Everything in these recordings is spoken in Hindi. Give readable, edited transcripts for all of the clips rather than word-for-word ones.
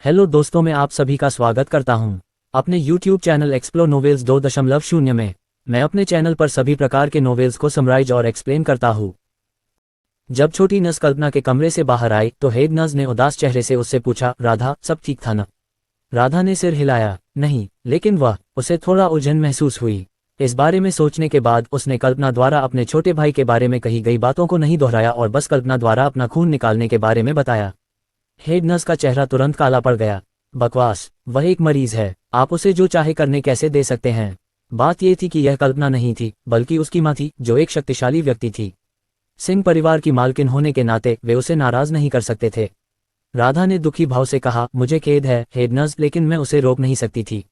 हेलो दोस्तों, मैं आप सभी का स्वागत करता हूं अपने YouTube चैनल एक्सप्लोर नोवेल्स 2.0 में। मैं अपने चैनल पर सभी प्रकार के नोवेल्स को समराइज और एक्सप्लेन करता हूं। जब छोटी नस कल्पना के कमरे से बाहर आई तो हेड नस ने उदास चेहरे से उससे पूछा, राधा, सब ठीक था ना? राधा ने सिर हिलाया, नहीं, लेकिन उसे थोड़ा उलझन महसूस हुई। इस बारे में सोचने के बाद उसने कल्पना द्वारा अपने छोटे भाई के बारे में कही गई बातों को नहीं दोहराया और बस कल्पना द्वारा अपना खून निकालने के बारे में बताया। हेड नर्स का चेहरा तुरंत काला पड़ गया। बकवास, वह एक मरीज है, आप उसे जो चाहे करने कैसे दे सकते हैं? बात यह थी कि यह कल्पना नहीं थी, बल्कि उसकी मां थी, जो एक शक्तिशाली व्यक्ति थी। सिंह परिवार की मालकिन होने के नाते वे उसे नाराज नहीं कर सकते थे। राधा ने दुखी भाव से कहा, मुझे खेद है हेड नर्स, लेकिन मैं उसे रोक नहीं सकती थी।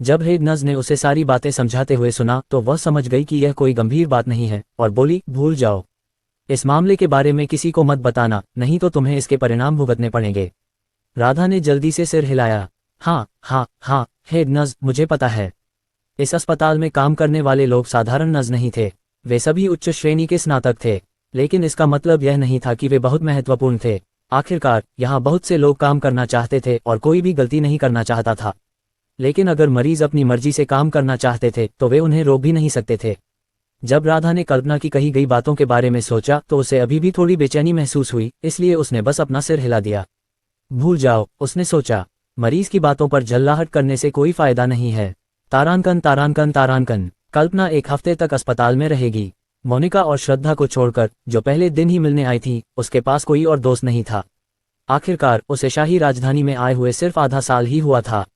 जब हेड नर्स ने उसे सारी बातें समझाते हुए सुना तो वह समझ गई कि यह कोई गंभीर बात नहीं है और बोली, भूल जाओ, इस मामले के बारे में किसी को मत बताना, नहीं तो तुम्हें इसके परिणाम भुगतने पड़ेंगे। राधा ने जल्दी से सिर हिलाया, हाँ, हेड नर्स, मुझे पता है। इस अस्पताल में काम करने वाले लोग साधारण नर्स नहीं थे, वे सभी उच्च श्रेणी के स्नातक थे। लेकिन इसका मतलब यह नहीं था कि वे बहुत महत्वपूर्ण थे। आखिरकार यहाँ बहुत से लोग काम करना चाहते थे और कोई भी गलती नहीं करना चाहता था। लेकिन अगर मरीज अपनी मर्जी से काम करना चाहते थे तो वे उन्हें रोक भी नहीं सकते थे। जब राधा ने कल्पना की कही गई बातों के बारे में सोचा तो उसे अभी भी थोड़ी बेचैनी महसूस हुई, इसलिए उसने बस अपना सिर हिला दिया। भूल जाओ, उसने सोचा, मरीज की बातों पर झल्लाहट करने से कोई फायदा नहीं है। तारांकन। कल्पना एक हफ्ते तक अस्पताल में रहेगी। मोनिका और श्रद्धा को छोड़कर, जो पहले दिन ही मिलने आई थी, उसके पास कोई और दोस्त नहीं था। आखिरकार उसे शाही राजधानी में आए हुए सिर्फ आधा साल ही हुआ था।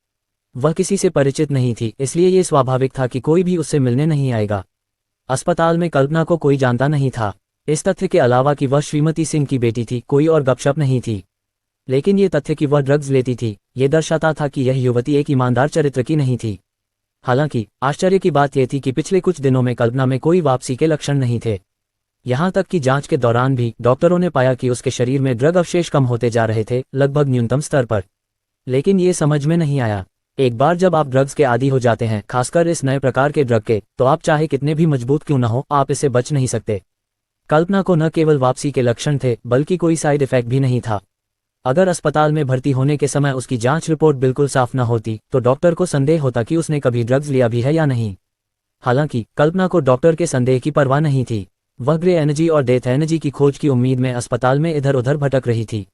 वह किसी से परिचित नहीं थी, इसलिए ये स्वाभाविक था कि कोई भी उससे मिलने नहीं आएगा। अस्पताल में कल्पना को कोई जानता नहीं था। इस तथ्य के अलावा कि वह श्रीमती सिंह की बेटी थी, कोई और गपशप नहीं थी। लेकिन ये तथ्य कि वह ड्रग्स लेती थी, ये दर्शाता था कि यह युवती एक ईमानदार चरित्र की नहीं थी। हालांकि आश्चर्य की बात यह थी कि पिछले कुछ दिनों में कल्पना में कोई वापसी के लक्षण नहीं थे। यहाँ तक कि जांच के दौरान भी डॉक्टरों ने पाया कि उसके शरीर में ड्रग अवशेष कम होते जा रहे थे, लगभग न्यूनतम स्तर पर। लेकिन ये समझ में नहीं आया। एक बार जब आप ड्रग्स के आदी हो जाते हैं, खासकर इस नए प्रकार के ड्रग के, तो आप चाहे कितने भी मजबूत क्यों न हो, आप इससे बच नहीं सकते। कल्पना को न केवल वापसी के लक्षण थे, बल्कि कोई साइड इफेक्ट भी नहीं था। अगर अस्पताल में भर्ती होने के समय उसकी जांच रिपोर्ट बिल्कुल साफ न होती तो डॉक्टर को संदेह होता कि उसने कभी ड्रग्स लिया भी है या नहीं। हालांकि कल्पना को डॉक्टर के संदेह की परवाह नहीं थी। वह ग्रे एनर्जी और डेथ एनर्जी की खोज की उम्मीद में अस्पताल में इधर उधर भटक रही थी।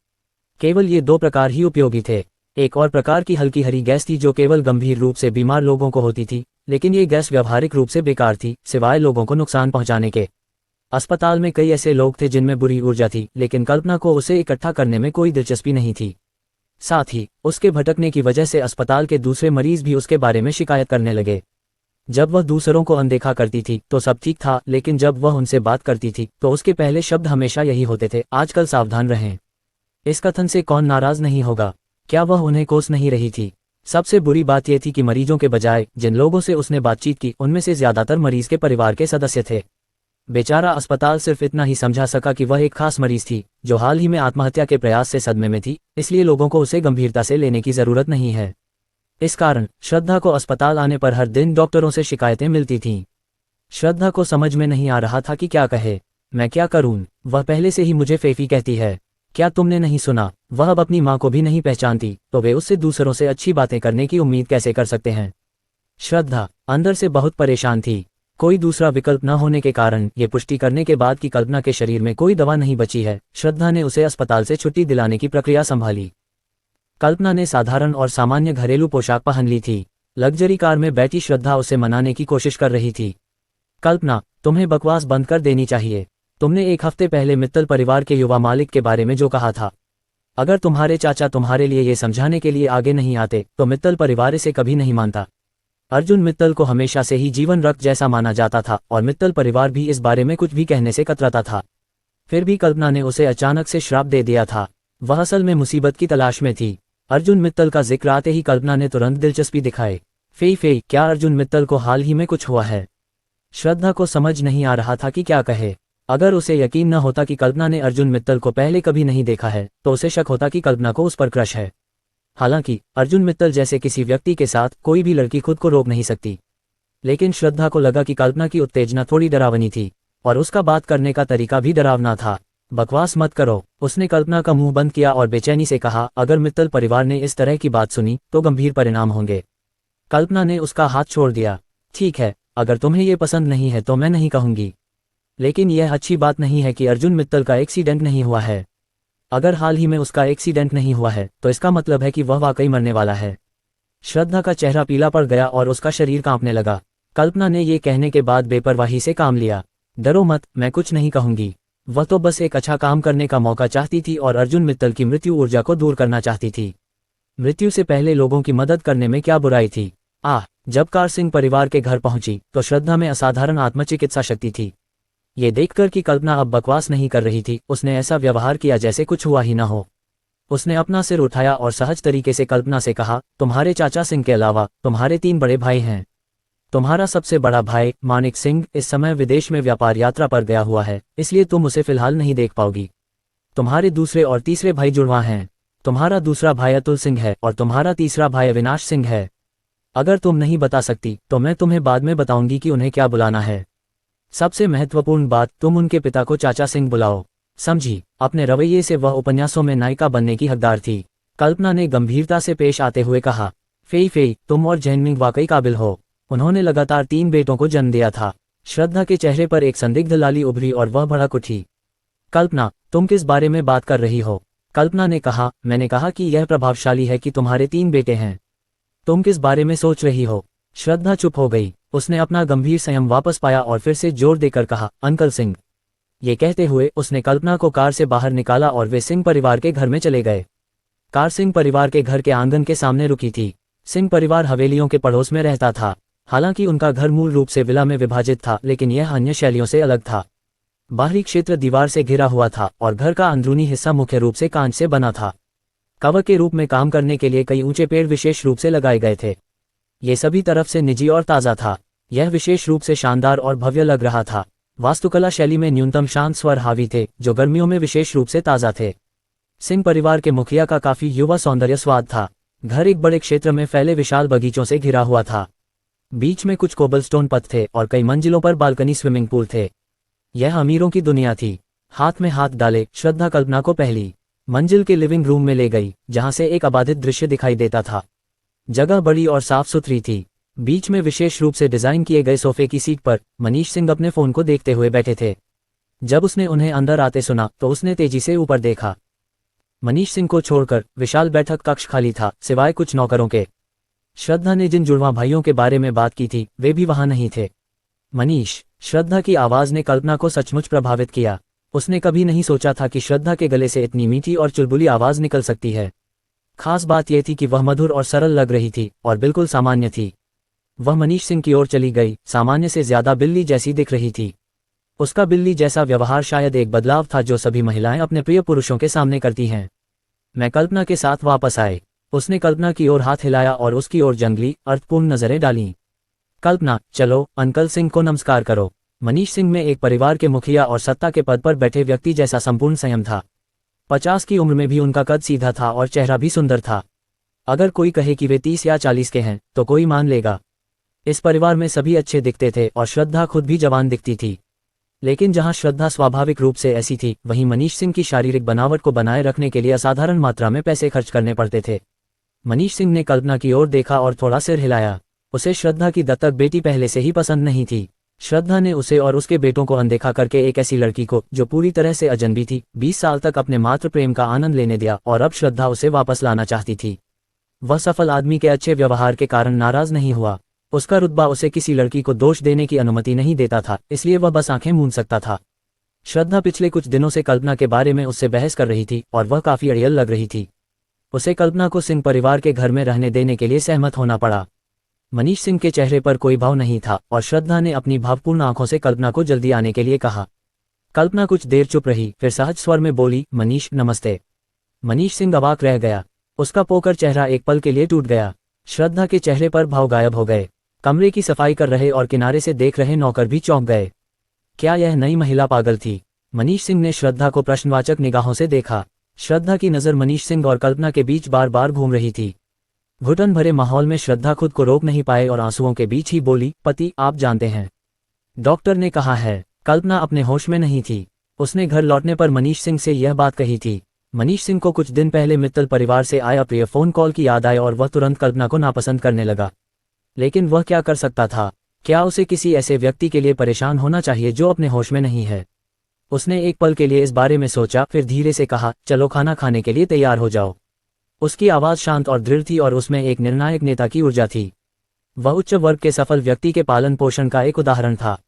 केवल ये दो प्रकार ही उपयोगी थे। एक और प्रकार की हल्की हरी गैस थी जो केवल गंभीर रूप से बीमार लोगों को होती थी, लेकिन ये गैस व्यावहारिक रूप से बेकार थी, सिवाय लोगों को नुकसान पहुंचाने के। अस्पताल में कई ऐसे लोग थे जिनमें बुरी ऊर्जा थी, लेकिन कल्पना को उसे इकट्ठा करने में कोई दिलचस्पी नहीं थी। साथ ही उसके भटकने की वजह से अस्पताल के दूसरे मरीज भी उसके बारे में शिकायत करने लगे। जब वह दूसरों को अनदेखा करती थी तो सब ठीक था, लेकिन जब वह उनसे बात करती थी तो उसके पहले शब्द हमेशा यही होते थे, आजकल सावधान रहें। इस कथन से कौन नाराज नहीं होगा? क्या वह उन्हें कोस नहीं रही थी? सबसे बुरी बात यह थी कि मरीजों के बजाय जिन लोगों से उसने बातचीत की, उनमें से ज्यादातर मरीज के परिवार के सदस्य थे। बेचारा अस्पताल सिर्फ इतना ही समझा सका कि वह एक खास मरीज थी जो हाल ही में आत्महत्या के प्रयास से सदमे में थी, इसलिए लोगों को उसे गंभीरता से लेने की जरूरत नहीं है। इस कारण श्रद्धा को अस्पताल आने पर हर दिन डॉक्टरों से शिकायतें मिलती थीं। श्रद्धा को समझ में नहीं आ रहा था कि क्या कहे। मैं क्या करूं? वह पहले से ही मुझे फेफी कहती है। क्या तुमने नहीं सुना? वह अब अपनी मां को भी नहीं पहचानती, तो वे उससे दूसरों से अच्छी बातें करने की उम्मीद कैसे कर सकते हैं? श्रद्धा अंदर से बहुत परेशान थी। कोई दूसरा विकल्प न होने के कारण ये पुष्टि करने के बाद कि कल्पना के शरीर में कोई दवा नहीं बची है, श्रद्धा ने उसे अस्पताल से छुट्टी दिलाने की प्रक्रिया संभाली। कल्पना ने साधारण और सामान्य घरेलू पोशाक पहन ली थी। लग्जरी कार में बैठी श्रद्धा उसे मनाने की कोशिश कर रही थी। कल्पना, तुम्हें बकवास बंद कर देनी चाहिए। तुमने एक हफ्ते पहले मित्तल परिवार के युवा मालिक के बारे में जो कहा था, अगर तुम्हारे चाचा तुम्हारे लिए ये समझाने के लिए आगे नहीं आते तो मित्तल परिवार इसे कभी नहीं मानता। अर्जुन मित्तल को हमेशा से ही जीवन रक्त जैसा माना जाता था और मित्तल परिवार भी इस बारे में कुछ भी कहने से कतराता था। फिर भी कल्पना ने उसे अचानक से श्राप दे दिया था। वह असल में मुसीबत की तलाश में थी। अर्जुन मित्तल का जिक्र आते ही कल्पना ने तुरंत दिलचस्पी दिखाई। फेई, क्या अर्जुन मित्तल को हाल ही में कुछ हुआ है? श्रद्धा को समझ नहीं आ रहा था कि क्या कहे। अगर उसे यकीन न होता कि कल्पना ने अर्जुन मित्तल को पहले कभी नहीं देखा है तो उसे शक होता कि कल्पना को उस पर क्रश है। हालांकि अर्जुन मित्तल जैसे किसी व्यक्ति के साथ कोई भी लड़की खुद को रोक नहीं सकती। लेकिन श्रद्धा को लगा कि कल्पना की उत्तेजना थोड़ी डरावनी थी और उसका बात करने का तरीका भी डरावना था। बकवास मत करो। उसने कल्पना का मुंह बंद किया और बेचैनी से कहा, अगर मित्तल परिवार ने इस तरह की बात सुनी तो गंभीर परिणाम होंगे। कल्पना ने उसका हाथ छोड़ दिया। ठीक है, अगर तुम्हें ये पसंद नहीं है तो मैं नहीं कहूंगी। लेकिन यह अच्छी बात नहीं है कि अर्जुन मित्तल का एक्सीडेंट नहीं हुआ है। अगर हाल ही में उसका एक्सीडेंट नहीं हुआ है तो इसका मतलब है कि वह वाकई मरने वाला है। श्रद्धा का चेहरा पीला पड़ गया और उसका शरीर कांपने लगा। कल्पना ने ये कहने के बाद बेपरवाही से काम लिया। डरो मत, मैं कुछ नहीं कहूंगी। वह तो बस एक अच्छा काम करने का मौका चाहती थी और अर्जुन मित्तल की मृत्यु ऊर्जा को दूर करना चाहती थी। मृत्यु से पहले लोगों की मदद करने में क्या बुराई थी। जब कार सिंह परिवार के घर पहुंची तो श्रद्धा में असाधारण आत्मचिकित्सा शक्ति थी। ये देखकर कि कल्पना अब बकवास नहीं कर रही थी, उसने ऐसा व्यवहार किया जैसे कुछ हुआ ही ना हो। उसने अपना सिर उठाया और सहज तरीके से कल्पना से कहा, तुम्हारे चाचा सिंह के अलावा तुम्हारे 3 बड़े भाई हैं। तुम्हारा सबसे बड़ा भाई मानिक सिंह इस समय विदेश में व्यापार यात्रा पर गया हुआ है, इसलिए तुम उसे फिलहाल नहीं देख पाओगी। तुम्हारे दूसरे और तीसरे भाई जुड़वा हैं। तुम्हारा दूसरा भाई अतुल सिंह है और तुम्हारा तीसरा भाई अविनाश सिंह है। अगर तुम नहीं बता सकती तो मैं तुम्हें बाद में बताऊंगी कि उन्हें क्या बुलाना है। सबसे महत्वपूर्ण बात, तुम उनके पिता को चाचा सिंह बुलाओ, समझी। अपने रवैये से वह उपन्यासों में नायिका बनने की हकदार थी। कल्पना ने गंभीरता से पेश आते हुए कहा, फेई फेई, तुम और जैनमिंग वाकई काबिल हो। उन्होंने लगातार 3 बेटों को जन्म दिया था। श्रद्धा के चेहरे पर एक संदिग्ध लाली उभरी और वह भड़क उठी। कल्पना, तुम किस बारे में बात कर रही हो। कल्पना ने कहा, मैंने कहा कि यह प्रभावशाली है कि तुम्हारे 3 बेटे हैं। तुम किस बारे में सोच रही हो। श्रद्धा चुप हो गई। उसने अपना गंभीर संयम वापस पाया और फिर से जोर देकर कहा, अंकल सिंह। ये कहते हुए उसने कल्पना को कार से बाहर निकाला और वे सिंह परिवार के घर में चले गए। कार सिंह परिवार के घर के आंगन के सामने रुकी थी। सिंह परिवार हवेलियों के पड़ोस में रहता था। हालांकि उनका घर मूल रूप से विला में विभाजित था, लेकिन यह अन्य शैलियों से अलग था। बाहरी क्षेत्र दीवार से घिरा हुआ था और घर का अंदरूनी हिस्सा मुख्य रूप से कांच से बना था। कवर के रूप में काम करने के लिए कई ऊंचे पेड़ विशेष रूप से लगाए गए थे। ये सभी तरफ से निजी और ताज़ा था। यह विशेष रूप से शानदार और भव्य लग रहा था। वास्तुकला शैली में न्यूनतम शांत स्वर हावी थे, जो गर्मियों में विशेष रूप से ताज़ा थे। सिंह परिवार के मुखिया का काफी युवा सौंदर्य स्वाद था। घर एक बड़े क्षेत्र में फैले विशाल बगीचों से घिरा हुआ था। बीच में कुछ कोबलस्टोन पथ थे और कई मंजिलों पर बालकनी स्विमिंग पूल थे। यह अमीरों की दुनिया थी। हाथ में हाथ डाले श्रद्धा कल्पना को पहली मंजिल के लिविंग रूम में ले गई, जहां से एक अबाधित दृश्य दिखाई देता था। जगह बड़ी और साफ सुथरी थी। बीच में विशेष रूप से डिजाइन किए गए सोफे की सीट पर मनीष सिंह अपने फोन को देखते हुए बैठे थे। जब उसने उन्हें अंदर आते सुना तो उसने तेजी से ऊपर देखा। मनीष सिंह को छोड़कर विशाल बैठक कक्ष खाली था, सिवाय कुछ नौकरों के। श्रद्धा ने जिन जुड़वा भाइयों के बारे में बात की थी वे भी वहां नहीं थे। मनीष, श्रद्धा की आवाज ने कल्पना को सचमुच प्रभावित किया। उसने कभी नहीं सोचा था कि श्रद्धा के गले से इतनी मीठी और चुलबुली आवाज निकल सकती है। खास बात यह थी कि वह मधुर और सरल लग रही थी और बिल्कुल सामान्य थी। वह मनीष सिंह की ओर चली गई, सामान्य से ज्यादा बिल्ली जैसी दिख रही थी। उसका बिल्ली जैसा व्यवहार शायद एक बदलाव था जो सभी महिलाएं अपने प्रिय पुरुषों के सामने करती हैं। मैं कल्पना के साथ वापस आए। उसने कल्पना की ओर हाथ हिलाया और उसकी ओर जंगली अर्थपूर्ण नजरें डालीं। कल्पना, चलो अंकल सिंह को नमस्कार करो। मनीष सिंह में एक परिवार के मुखिया और सत्ता के पद पर बैठे व्यक्ति जैसा संपूर्ण संयम था। 50 की उम्र में भी उनका कद सीधा था और चेहरा भी सुंदर था। अगर कोई कहे कि वे 30 या 40 के हैं तो कोई मान लेगा। इस परिवार में सभी अच्छे दिखते थे और श्रद्धा खुद भी जवान दिखती थी। लेकिन जहां श्रद्धा स्वाभाविक रूप से ऐसी थी, वहीं मनीष सिंह की शारीरिक बनावट को बनाए रखने के लिए असाधारण मात्रा में पैसे खर्च करने पड़ते थे। मनीष सिंह ने कल्पना की ओर देखा और थोड़ा सिर हिलाया। उसे श्रद्धा की दत्तक बेटी पहले से ही पसंद नहीं थी। श्रद्धा ने उसे और उसके बेटों को अनदेखा करके एक ऐसी लड़की को, जो पूरी तरह से अजनबी थी, 20 साल तक अपने मातृ प्रेम का आनंद लेने दिया और अब श्रद्धा उसे वापस लाना चाहती थी। वह सफल आदमी के अच्छे व्यवहार के कारण नाराज नहीं हुआ। उसका रुतबा उसे किसी लड़की को दोष देने की अनुमति नहीं देता था, इसलिए वह बस आंखें मूंद सकता था। श्रद्धा पिछले कुछ दिनों से कल्पना के बारे में उससे बहस कर रही थी और वह काफी अड़ियल लग रही थी। उसे कल्पना को सिंह परिवार के घर में रहने देने के लिए सहमत होना पड़ा। मनीष सिंह के चेहरे पर कोई भाव नहीं था और श्रद्धा ने अपनी भावपूर्ण आंखों से कल्पना को जल्दी आने के लिए कहा। कल्पना कुछ देर चुप रही, फिर सहज स्वर में बोली, मनीष नमस्ते। मनीष सिंह अवाक रह गया। उसका पोकर चेहरा एक पल के लिए टूट गया। श्रद्धा के चेहरे पर भाव गायब हो गए। कमरे की सफाई कर रहे और किनारे से देख रहे नौकर भी चौंक गए। क्या यह नई महिला पागल थी? मनीष सिंह ने श्रद्धा को प्रश्नवाचक निगाहों से देखा। श्रद्धा की नज़र मनीष सिंह और कल्पना के बीच बार बार घूम रही थी। घुटन भरे माहौल में श्रद्धा खुद को रोक नहीं पाए और आंसुओं के बीच ही बोली, पति, आप जानते हैं, डॉक्टर ने कहा है। कल्पना अपने होश में नहीं थी। उसने घर लौटने पर मनीष सिंह से यह बात कही थी। मनीष सिंह को कुछ दिन पहले मित्तल परिवार से आया प्रिय फोन कॉल की याद आई और वह तुरंत कल्पना को नापसंद करने लगा। लेकिन वह क्या कर सकता था? क्या उसे किसी ऐसे व्यक्ति के लिए परेशान होना चाहिए जो अपने होश में नहीं है? उसने एक पल के लिए इस बारे में सोचा, फिर धीरे से कहा, चलो खाना खाने के लिए तैयार हो जाओ। उसकी आवाज़ शांत और दृढ़ थी और उसमें एक निर्णायक नेता की ऊर्जा थी। वह उच्च वर्ग के सफल व्यक्ति के पालन पोषण का एक उदाहरण था।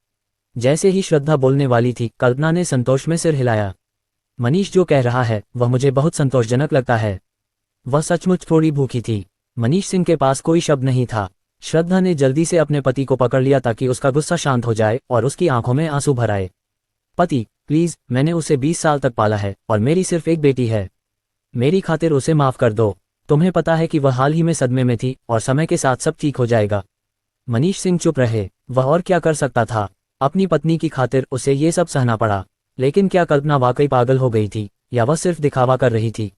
जैसे ही श्रद्धा बोलने वाली थी, कल्पना ने संतोष में सिर हिलाया। मनीष जो कह रहा है वह मुझे बहुत संतोषजनक लगता है। वह सचमुच थोड़ी भूखी थी। मनीष सिंह के पास कोई शब्द नहीं था। श्रद्धा ने जल्दी से अपने पति को पकड़ लिया ताकि उसका गुस्सा शांत हो जाए और उसकी आंखों में आंसू भर आए। पति, प्लीज, मैंने उसे 20 साल तक पाला है और मेरी सिर्फ एक बेटी है। मेरी खातिर उसे माफ कर दो। तुम्हें पता है कि वह हाल ही में सदमे में थी और समय के साथ सब ठीक हो जाएगा। मनीष सिंह चुप रहे। वह और क्या कर सकता था? अपनी पत्नी की खातिर उसे ये सब सहना पड़ा। लेकिन क्या कल्पना वाकई पागल हो गई थी या वह सिर्फ दिखावा कर रही थी?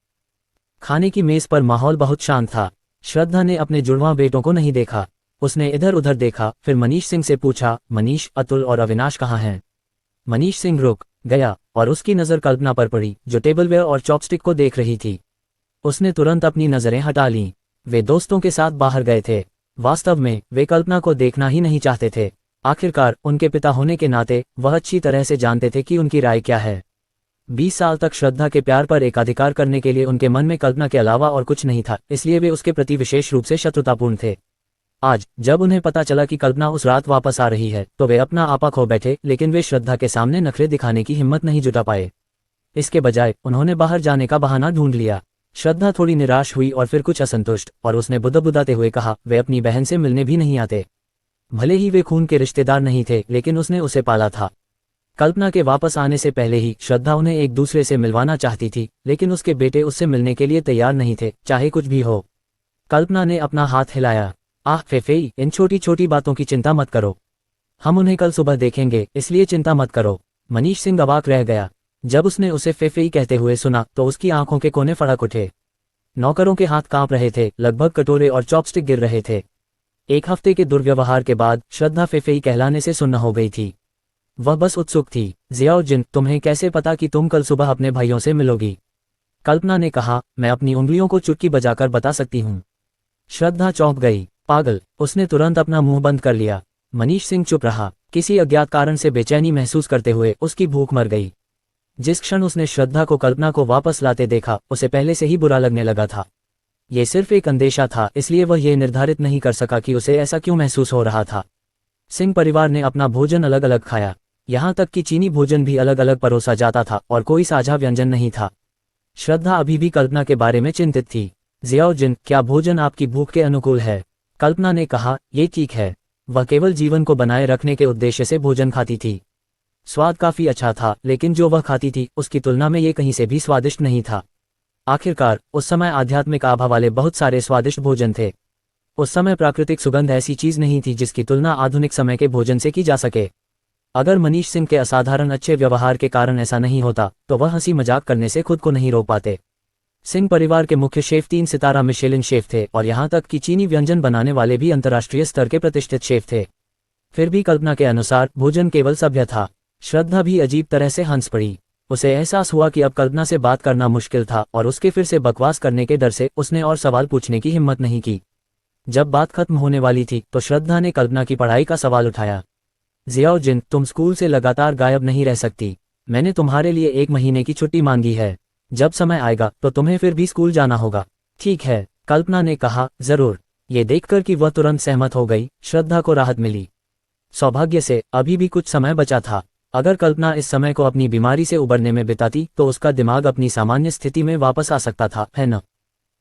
खाने की मेज पर माहौल बहुत शांत था। श्रद्धा ने अपने जुड़वां बेटों को नहीं देखा। उसने इधर उधर देखा, फिर मनीष सिंह से पूछा, मनीष, अतुल और अविनाश कहाँ हैं? मनीष सिंह रुक गया और उसकी नज़र कल्पना पर पड़ी, जो टेबलवेयर और चॉपस्टिक को देख रही थी। उसने तुरंत अपनी नज़रें हटा लीं। वे दोस्तों के साथ बाहर गए थे। वास्तव में वे कल्पना को देखना ही नहीं चाहते थे। आखिरकार उनके पिता होने के नाते वह अच्छी तरह से जानते थे कि उनकी राय क्या है। 20 साल तक श्रद्धा के प्यार पर एकाधिकार करने के लिए उनके मन में कल्पना के अलावा और कुछ नहीं था, इसलिए वे उसके प्रति विशेष रूप से शत्रुतापूर्ण थे। आज जब उन्हें पता चला कि कल्पना उस रात वापस आ रही है तो वे अपना आपा खो बैठे, लेकिन वे श्रद्धा के सामने नखरे दिखाने की हिम्मत नहीं जुटा पाए। इसके बजाय उन्होंने बाहर जाने का बहाना ढूंढ लिया। श्रद्धा थोड़ी निराश हुई और फिर कुछ असंतुष्ट, और उसने बुदबुदाते हुए कहा, वे अपनी बहन से मिलने भी नहीं आते। भले ही वे खून के रिश्तेदार नहीं थे, लेकिन उसने उसे पाला था। कल्पना के वापस आने से पहले ही श्रद्धा उन्हें एक दूसरे से मिलवाना चाहती थी, लेकिन उसके बेटे उससे मिलने के लिए तैयार नहीं थे, चाहे कुछ भी हो। कल्पना ने अपना हाथ हिलाया। आह फेफेई, इन छोटी छोटी बातों की चिंता मत करो। हम उन्हें कल सुबह देखेंगे, इसलिए चिंता मत करो। मनीष सिंह अवाक रह गया। जब उसने उसे फेफेई कहते हुए सुना तो उसकी आंखों के कोने फड़क उठे। नौकरों के हाथ कांप रहे थे, लगभग कटोरे और चॉपस्टिक गिर रहे थे। एक हफ्ते के दुर्व्यवहार के बाद श्रद्धा फेफेई कहलाने से सुन्न हो गई थी। वह बस उत्सुक थी। जियाउद्दीन, तुम्हें कैसे पता कि तुम कल सुबह अपने भाइयों से मिलोगी? कल्पना ने कहा, मैं अपनी उंगलियों को चुटकी बजाकर बता सकती हूँ। श्रद्धा चौंक गई। पागल, उसने तुरंत अपना मुंह बंद कर लिया। मनीष सिंह चुप रहा, किसी अज्ञात कारण से बेचैनी महसूस करते हुए। उसकी भूख मर गई। जिस क्षण उसने श्रद्धा को कल्पना को वापस लाते देखा, उसे पहले से ही बुरा लगने लगा था। ये सिर्फ एक अंदेशा था, इसलिए वह ये निर्धारित नहीं कर सका कि उसे ऐसा क्यों महसूस हो रहा था। सिंह परिवार ने अपना भोजन अलग अलग खाया। यहाँ तक कि चीनी भोजन भी अलग अलग परोसा जाता था और कोई साझा व्यंजन नहीं था। श्रद्धा अभी भी कल्पना के बारे में चिंतित थी। जियाउद्दीन, क्या भोजन आपकी भूख के अनुकूल है? कल्पना ने कहा, ये ठीक है। वह केवल जीवन को बनाए रखने के उद्देश्य से भोजन खाती थी। स्वाद काफी अच्छा था, लेकिन जो वह खाती थी उसकी तुलना में ये कहीं से भी स्वादिष्ट नहीं था। आखिरकार उस समय आध्यात्मिक आभा वाले बहुत सारे स्वादिष्ट भोजन थे। उस समय प्राकृतिक सुगंध ऐसी चीज नहीं थी जिसकी तुलना आधुनिक समय के भोजन से की जा सके। अगर मनीष सिंह के असाधारण अच्छे व्यवहार के कारण ऐसा नहीं होता तो वह हंसी मजाक करने से खुद को नहीं रोक पाते। सिंह परिवार के मुख्य शेफ 3 सितारा मिशेलिन शेफ थे और यहाँ तक कि चीनी व्यंजन बनाने वाले भी अंतर्राष्ट्रीय स्तर के प्रतिष्ठित शेफ थे। फिर भी कल्पना के अनुसार भोजन केवल सभ्य था। श्रद्धा भी अजीब तरह से हंस पड़ी। उसे एहसास हुआ कि अब कल्पना से बात करना मुश्किल था और उसके फिर से बकवास करने के डर से उसने और सवाल पूछने की हिम्मत नहीं की। जब बात खत्म होने वाली थी तो श्रद्धा ने कल्पना की पढ़ाई का सवाल उठाया। जियाउद्दीन, तुम स्कूल से लगातार गायब नहीं रह सकती। मैंने तुम्हारे लिए 1 महीने की छुट्टी मांगी है। जब समय आएगा तो तुम्हें फिर भी स्कूल जाना होगा। ठीक है, कल्पना ने कहा, जरूर। ये देखकर कि वह तुरंत सहमत हो गई, श्रद्धा को राहत मिली। सौभाग्य से अभी भी कुछ समय बचा था। अगर कल्पना इस समय को अपनी बीमारी से उबरने में बिताती तो उसका दिमाग अपनी सामान्य स्थिति में वापस आ सकता था, है न?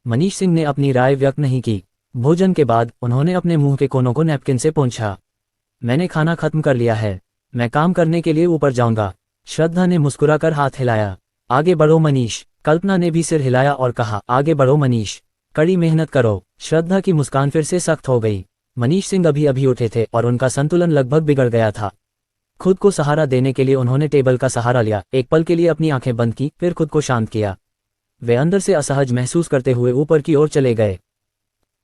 मनीष सिंह ने अपनी राय व्यक्त नहीं की। भोजन के बाद उन्होंने अपने मुंह के कोनों को नैपकिन से पोंछा। मैंने खाना खत्म कर लिया है, मैं काम करने के लिए ऊपर जाऊंगा। श्रद्धा ने मुस्कुराकर हाथ हिलाया। आगे बढ़ो मनीष। कल्पना ने भी सिर हिलाया और कहा, आगे बढ़ो मनीष, कड़ी मेहनत करो। श्रद्धा की मुस्कान फिर से सख्त हो गई। मनीष सिंह अभी अभी उठे थे और उनका संतुलन लगभग बिगड़ गया था। खुद को सहारा देने के लिए उन्होंने टेबल का सहारा लिया, एक पल के लिए अपनी आंखें बंद की, फिर खुद को शांत किया। वे अंदर से असहज महसूस करते हुए ऊपर की ओर चले गए।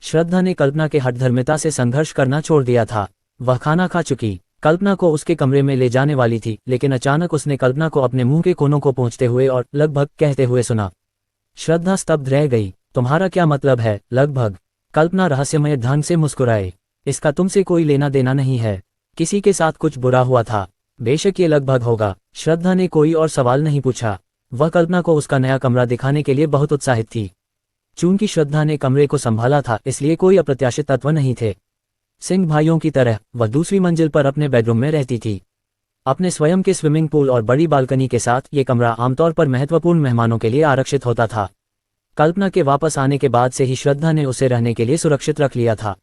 श्रद्धा ने कल्पना के हठधर्मिता से संघर्ष करना छोड़ दिया था। वह खाना खा चुकी, कल्पना को उसके कमरे में ले जाने वाली थी, लेकिन अचानक उसने कल्पना को अपने मुंह के कोनों को पोंछते हुए और लगभग कहते हुए सुना। श्रद्धा स्तब्ध रह गई। तुम्हारा क्या मतलब है, लगभग? कल्पना रहस्यमय ढंग से मुस्कुराए। इसका तुमसे कोई लेना देना नहीं है। किसी के साथ कुछ बुरा हुआ था? बेशक ये लगभग होगा। श्रद्धा ने कोई और सवाल नहीं पूछा। वह कल्पना को उसका नया कमरा दिखाने के लिए बहुत उत्साहित थी। चूंकि श्रद्धा ने कमरे को संभाला था, इसलिए कोई अप्रत्याशित तत्व नहीं थे। सिंह भाइयों की तरह वह दूसरी मंजिल पर अपने बेडरूम में रहती थी। अपने स्वयं के स्विमिंग पूल और बड़ी बालकनी के साथ ये कमरा आमतौर पर महत्वपूर्ण मेहमानों के लिए आरक्षित होता था। कल्पना के वापस आने के बाद से ही श्रद्धा ने उसे रहने के लिए सुरक्षित रख लिया था।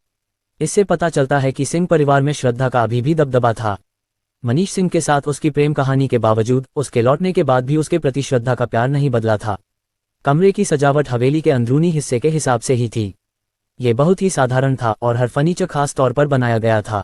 इससे पता चलता है कि सिंह परिवार में श्रद्धा का अभी भी दबदबा था। मनीष सिंह के साथ उसकी प्रेम कहानी के बावजूद उसके लौटने के बाद भी उसके प्रति श्रद्धा का प्यार नहीं बदला था। कमरे की सजावट हवेली के अंदरूनी हिस्से के हिसाब से ही थी। ये बहुत ही साधारण था और हर फर्नीचर खास तौर पर बनाया गया था।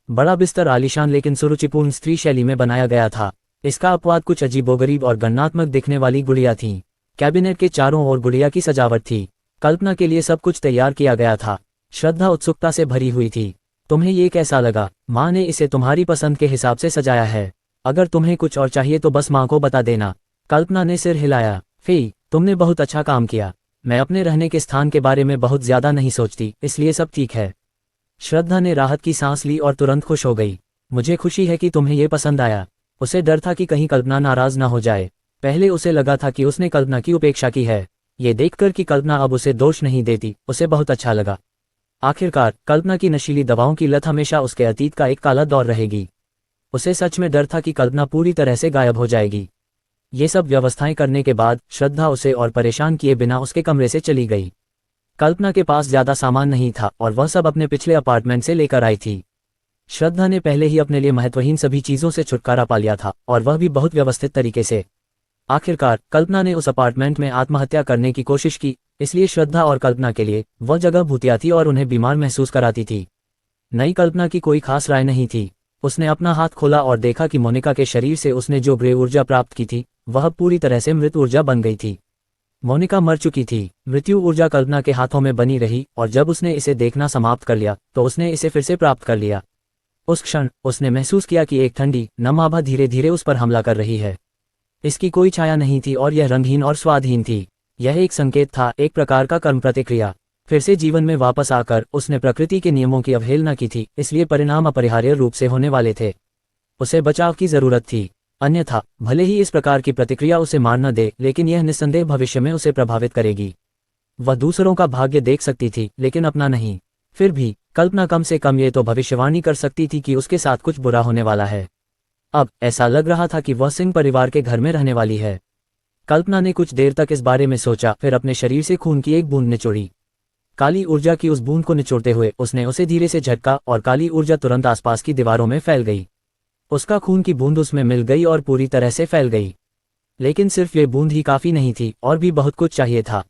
बड़ा बिस्तर आलीशान लेकिन सुरुचिपूर्ण स्त्री शैली में बनाया गया था। इसका अपवाद कुछ अजीबोगरीब और गणनात्मक दिखने वाली गुड़िया थीं। कैबिनेट के चारों ओर गुड़िया की सजावट थी। कल्पना के लिए सब कुछ तैयार किया गया था। श्रद्धा उत्सुकता से भरी हुई थी। तुम्हें ये कैसा लगा? माँ ने इसे तुम्हारी पसंद के हिसाब से सजाया है। अगर तुम्हें कुछ और चाहिए तो बस माँ को बता देना। कल्पना ने सिर हिलाया। फी, तुमने बहुत अच्छा काम किया। मैं अपने रहने के स्थान के बारे में बहुत ज्यादा नहीं सोचती, इसलिए सब ठीक है। श्रद्धा ने राहत की सांस ली और तुरंत खुश हो गई। मुझे खुशी है कि तुम्हें ये पसंद आया। उसे डर था कि कहीं कल्पना नाराज ना हो जाए। पहले उसे लगा था कि उसने कल्पना की उपेक्षा की है। ये देखकर कि कल्पना अब उसे दोष नहीं देती, उसे बहुत अच्छा लगा। आखिरकार कल्पना की नशीली दवाओं की लत हमेशा उसके अतीत का एक काला दौर रहेगी। उसे सच में डर था कि कल्पना पूरी तरह से गायब हो जाएगी। ये सब व्यवस्थाएं करने के बाद श्रद्धा उसे और परेशान किए बिना उसके कमरे से चली गई। कल्पना के पास ज्यादा सामान नहीं था और वह सब अपने पिछले अपार्टमेंट से लेकर आई थी। श्रद्धा ने पहले ही अपने लिए महत्वहीन सभी चीजों से छुटकारा पा लिया था, और वह भी बहुत व्यवस्थित तरीके से। आखिरकार कल्पना ने उस अपार्टमेंट में आत्महत्या करने की कोशिश की, इसलिए श्रद्धा और कल्पना के लिए वह जगह भूतिया थी और उन्हें बीमार महसूस कराती थी। नई कल्पना की कोई खास राय नहीं थी। उसने अपना हाथ खोला और देखा कि मोनिका के शरीर से उसने जो ग्रे ऊर्जा प्राप्त की थी वह पूरी तरह से मृत ऊर्जा बन गई थी। मोनिका मर चुकी थी। मृत्यु ऊर्जा कल्पना के हाथों में बनी रही, और जब उसने इसे देखना समाप्त कर लिया तो उसने इसे फिर से प्राप्त कर लिया। उस क्षण उसने महसूस किया कि एक ठंडी नम आभा धीरे धीरे उस पर हमला कर रही है। इसकी कोई छाया नहीं थी और यह रंगहीन और स्वादहीन थी। यह एक संकेत था, एक प्रकार का कर्म प्रतिक्रिया। फिर से जीवन में वापस आकर उसने प्रकृति के नियमों की अवहेलना की थी, इसलिए परिणाम अपरिहार्य रूप से होने वाले थे। उसे बचाव की जरूरत थी, अन्यथा भले ही इस प्रकार की प्रतिक्रिया उसे मार न दे, लेकिन यह निस्संदेह भविष्य में उसे प्रभावित करेगी। वह दूसरों का भाग्य देख सकती थी, लेकिन अपना नहीं। फिर भी कल्पना कम से कम ये तो भविष्यवाणी कर सकती थी कि उसके साथ कुछ बुरा होने वाला है। अब ऐसा लग रहा था कि वह सिंह परिवार के घर में रहने वाली है। कल्पना ने कुछ देर तक इस बारे में सोचा, फिर अपने शरीर से खून की एक बूंद निचोड़ी। काली ऊर्जा की उस बूंद को निचोड़ते हुए उसने उसे धीरे से झटका और काली ऊर्जा तुरंत आसपास की दीवारों में फैल गई। उसका खून की बूंद उसमें मिल गई और पूरी तरह से फैल गई। लेकिन सिर्फ ये बूंद ही काफी नहीं थी, और भी बहुत कुछ चाहिए था।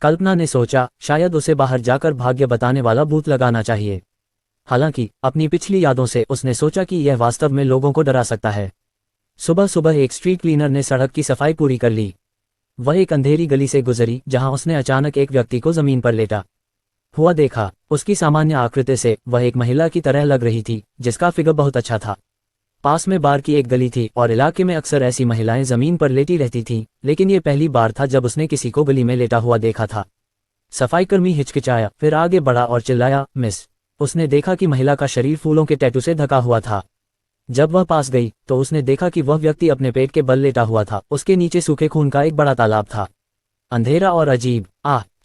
कल्पना ने सोचा, शायद उसे बाहर जाकर भाग्य बताने वाला भूत लगाना चाहिए। हालांकि अपनी पिछली यादों से उसने सोचा कि यह वास्तव में लोगों को डरा सकता है। सुबह सुबह एक स्ट्रीट क्लीनर ने सड़क की सफाई पूरी कर ली। वह एक अंधेरी गली से गुजरी जहां उसने अचानक एक व्यक्ति को जमीन पर लेटा हुआ देखा। उसकी सामान्य आकृति से वह एक महिला की तरह लग रही थी, जिसका फिगर बहुत अच्छा था। पास में बार की एक गली थी और इलाके में अक्सर ऐसी महिलाएं जमीन पर लेटी रहती थीं, लेकिन ये पहली बार था जब उसने किसी को गली में लेटा हुआ देखा था। सफाईकर्मी हिचकिचाया, फिर आगे बढ़ा और चिल्लाया, मिस। उसने देखा कि महिला का शरीर फूलों के टैटू से ढका हुआ था। जब वह पास गई तो उसने देखा कि वह व्यक्ति अपने पेट के बल लेटा हुआ था। उसके नीचे सूखे खून का एक बड़ा तालाब था। अंधेरा और अजीब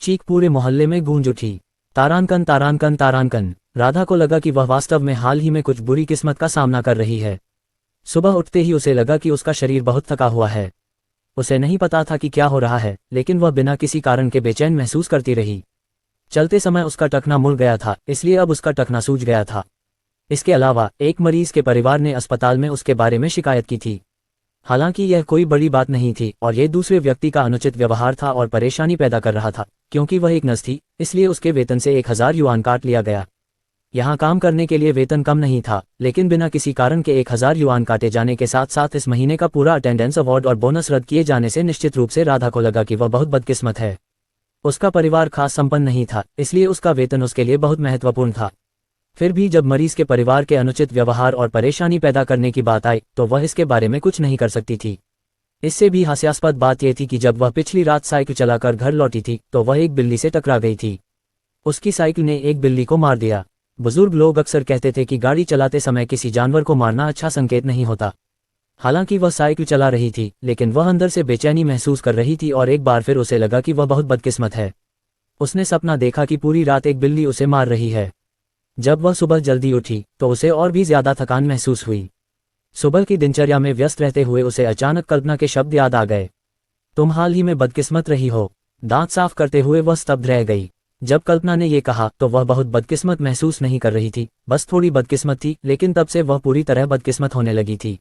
चीख पूरे मोहल्ले में गूंज उठी। तारांकन तारांकन तारांकन। राधा को लगा कि वह वास्तव में हाल ही में कुछ बुरी किस्मत का सामना कर रही है। सुबह उठते ही उसे लगा कि उसका शरीर बहुत थका हुआ है। उसे नहीं पता था कि क्या हो रहा है, लेकिन वह बिना किसी कारण के बेचैन महसूस करती रही। चलते समय उसका टखना मुड़ गया था, इसलिए अब उसका टखना सूज गया था। इसके अलावा एक मरीज के परिवार ने अस्पताल में उसके बारे में शिकायत की थी। हालांकि यह कोई बड़ी बात नहीं थी, और यह दूसरे व्यक्ति का अनुचित व्यवहार था और परेशानी पैदा कर रहा था। क्योंकि वह एक नर्स थी, इसलिए उसके वेतन से 1000 युआन काट लिया गया। यहाँ काम करने के लिए वेतन कम नहीं था, लेकिन बिना किसी कारण के 1000 युआन काटे जाने के साथ साथ इस महीने का पूरा अटेंडेंस अवार्ड और बोनस रद्द किए जाने से निश्चित रूप से राधा को लगा कि वह बहुत बदकिस्मत है। उसका परिवार खास संपन्न नहीं था, इसलिए उसका वेतन उसके लिए बहुत महत्वपूर्ण था। फिर भी जब मरीज के परिवार के अनुचित व्यवहार और परेशानी पैदा करने की बात आई तो वह इसके बारे में कुछ नहीं कर सकती थी। इससे भी हास्यास्पद बात यह थी कि जब वह पिछली रात साइकिल चलाकर घर लौटी थी तो वह एक बिल्ली से टकरा गई थी। उसकी साइकिल ने एक बिल्ली को मार दिया। बुजुर्ग लोग अक्सर कहते थे कि गाड़ी चलाते समय किसी जानवर को मारना अच्छा संकेत नहीं होता। हालांकि वह साइकिल चला रही थी, लेकिन वह अंदर से बेचैनी महसूस कर रही थी और एक बार फिर उसे लगा कि वह बहुत बदकिस्मत है। उसने सपना देखा कि पूरी रात एक बिल्ली उसे मार रही है। जब वह सुबह जल्दी उठी तो उसे और भी ज्यादा थकान महसूस हुई। सुबह की दिनचर्या में व्यस्त रहते हुए उसे अचानक कल्पना के शब्द याद आ गए। तुम हाल ही में बदकिस्मत रही हो। दांत साफ करते हुए वह स्तब्ध रह गई। जब कल्पना ने यह कहा तो वह बहुत बदकिस्मत महसूस नहीं कर रही थी, बस थोड़ी बदकिस्मत थी, लेकिन तब से वह पूरी तरह बदकिस्मत होने लगी थी।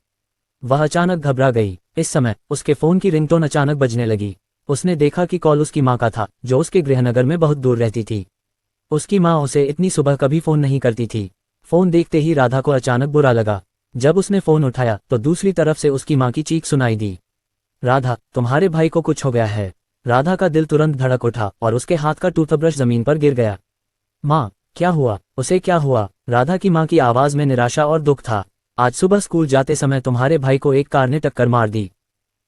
वह अचानक घबरा गई। इस समय उसके फोन की रिंगटोन अचानक बजने लगी। उसने देखा कि कॉल उसकी माँ का था, जो उसके गृहनगर में बहुत दूर रहती थी। उसकी माँ उसे इतनी सुबह कभी फोन नहीं करती थी। फोन देखते ही राधा को अचानक बुरा लगा। जब उसने फोन उठाया तो दूसरी तरफ से उसकी माँ की चीख सुनाई दी, राधा, तुम्हारे भाई को कुछ हो गया है। राधा का दिल तुरंत धड़क उठा और उसके हाथ का टूथब्रश जमीन पर गिर गया। माँ, क्या हुआ? उसे क्या हुआ? राधा की माँ की आवाज में निराशा और दुख था। आज सुबह स्कूल जाते समय तुम्हारे भाई को एक कार ने टक्कर मार दी।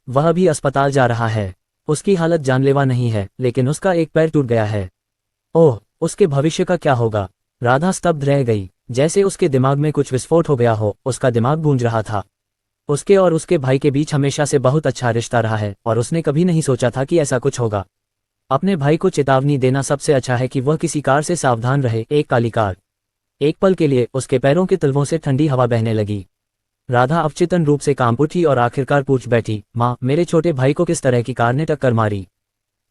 वह अभी अस्पताल जा रहा है। उसकी हालत जानलेवा नहीं है, लेकिन उसका एक पैर टूट गया है। ओह, उसके भविष्य का क्या होगा? राधा स्तब्ध रह गई, जैसे उसके दिमाग में कुछ विस्फोट हो गया हो। उसका दिमाग गूंज रहा था। उसके और उसके भाई के बीच हमेशा से बहुत अच्छा रिश्ता रहा है और उसने कभी नहीं सोचा था कि ऐसा कुछ होगा। अपने भाई को चेतावनी देना सबसे अच्छा है कि वह किसी कार से सावधान रहे। एक काली कार। एक पल के लिए उसके पैरों के तलवों से ठंडी हवा बहने लगी। राधा अवचेतन रूप से कांप उठी और आखिरकार पूछ बैठी, माँ, मेरे छोटे भाई को किस तरह की कार ने टक्कर मारी?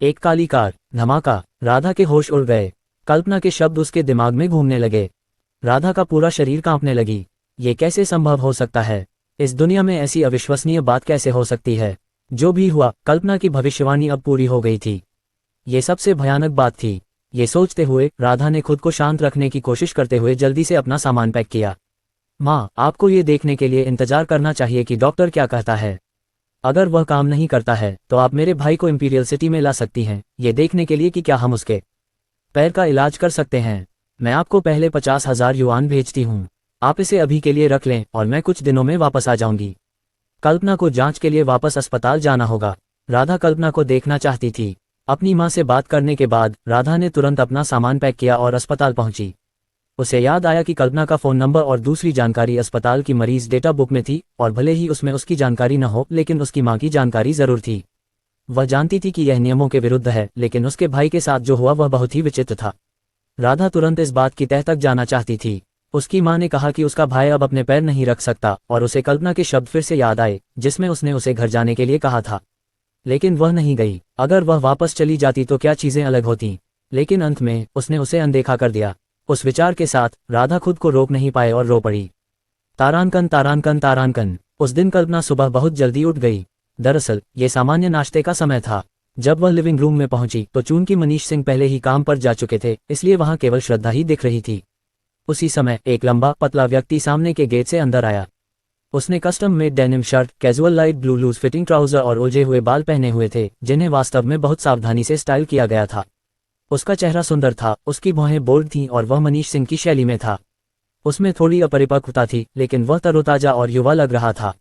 एक काली कार। धमाका। राधा के होश उड़ गए। कल्पना के शब्द उसके दिमाग में घूमने लगे। राधा का पूरा शरीर कांपने लगी। ये कैसे संभव हो सकता है? इस दुनिया में ऐसी अविश्वसनीय बात कैसे हो सकती है? जो भी हुआ, कल्पना की भविष्यवाणी अब पूरी हो गई थी। ये सबसे भयानक बात थी। ये सोचते हुए राधा ने खुद को शांत रखने की कोशिश करते हुए जल्दी से अपना सामान पैक किया। माँ, आपको ये देखने के लिए इंतजार करना चाहिए कि डॉक्टर क्या कहता है। अगर वह काम नहीं करता है तो आप मेरे भाई को इंपीरियल सिटी में ला सकती हैं, ये देखने के लिए कि क्या हम उसके पैर का इलाज कर सकते हैं। मैं आपको पहले 50,000 युआन भेजती हूँ। आप इसे अभी के लिए रख लें और मैं कुछ दिनों में वापस आ जाऊंगी। कल्पना को जांच के लिए वापस अस्पताल जाना होगा। राधा कल्पना को देखना चाहती थी। अपनी माँ से बात करने के बाद राधा ने तुरंत अपना सामान पैक किया और अस्पताल पहुंची। उसे याद आया कि कल्पना का फ़ोन नंबर और दूसरी जानकारी अस्पताल की मरीज डेटा बुक में थी, और भले ही उसमें उसकी जानकारी न हो, लेकिन उसकी माँ की जानकारी ज़रूर थी। वह जानती थी कि यह नियमों के विरुद्ध है, लेकिन उसके भाई के साथ जो हुआ वह बहुत ही विचित्र था। राधा तुरंत इस बात की तह तक जाना चाहती थी। उसकी माँ ने कहा कि उसका भाई अब अपने पैर नहीं रख सकता, और उसे कल्पना के शब्द फिर से याद आए जिसमें उसने उसे घर जाने के लिए कहा था। लेकिन वह नहीं गई। अगर वह वापस चली जाती तो क्या चीज़ें अलग होती, लेकिन अंत में उसने उसे अनदेखा कर दिया। उस विचार के साथ राधा खुद को रोक नहीं पाए और रो पड़ी। तारांकन तारांकन तारांकन। उस दिन कल्पना सुबह बहुत जल्दी उठ गई। दरअसल ये सामान्य नाश्ते का समय था। जब वह लिविंग रूम में पहुंची तो चूंकि मनीष सिंह पहले ही काम पर जा चुके थे, इसलिए वहां केवल श्रद्धा ही दिख रही थी। उसी समय एक लंबा पतला व्यक्ति सामने के गेट से अंदर आया। उसने custom made denim shirt, casual light blue loose fitting trouser और उलझे हुए बाल पहने हुए थे, जिन्हें वास्तव में बहुत सावधानी से स्टाइल किया गया था। उसका चेहरा सुंदर था, उसकी भौहें बोल्ड थीं और वह मनीष सिंह की शैली में था। उसमें थोड़ी अपरिपक्वता थी, लेकिन वह तरोताजा और युवा लग रहा था।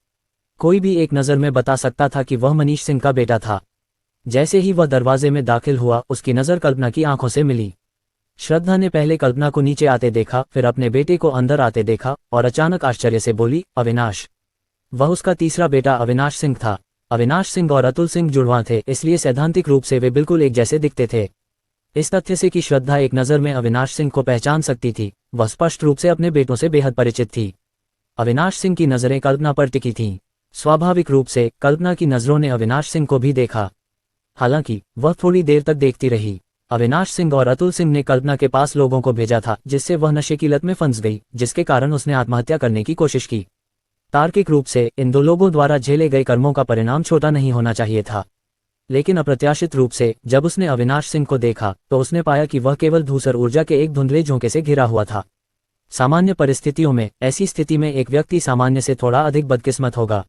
कोई भी एक नज़र में बता सकता था कि वह मनीष सिंह का बेटा था। जैसे ही वह दरवाजे में दाखिल हुआ, उसकी नज़र कल्पना की आंखों से मिली। श्रद्धा ने पहले कल्पना को नीचे आते देखा, फिर अपने बेटे को अंदर आते देखा और अचानक आश्चर्य से बोली, अविनाश। वह उसका तीसरा बेटा अविनाश सिंह था। अविनाश सिंह और अतुल सिंह जुड़वां थे, इसलिए सैद्धांतिक रूप से वे बिल्कुल एक जैसे दिखते थे। इस तथ्य से कि श्रद्धा एक नज़र में अविनाश सिंह को पहचान सकती थी, वह स्पष्ट रूप से अपने बेटों से बेहद परिचित थी। अविनाश सिंह की नज़रें कल्पना पर टिकी थीं। स्वाभाविक रूप से कल्पना की नज़रों ने अविनाश सिंह को भी देखा। हालांकि वह थोड़ी देर तक देखती रही। अविनाश सिंह और अतुल सिंह ने कल्पना के पास लोगों को भेजा था, जिससे वह नशे की लत में फंस गई, जिसके कारण उसने आत्महत्या करने की कोशिश की। तार्किक रूप से इन दो लोगों द्वारा झेले गए कर्मों का परिणाम छोटा नहीं होना चाहिए था, लेकिन अप्रत्याशित रूप से जब उसने अविनाश सिंह को देखा तो उसने पाया कि वह केवल धूसर ऊर्जा के एक धुंधले झोंके से घिरा हुआ था। सामान्य परिस्थितियों में ऐसी स्थिति में एक व्यक्ति सामान्य से थोड़ा अधिक बदकिस्मत होगा।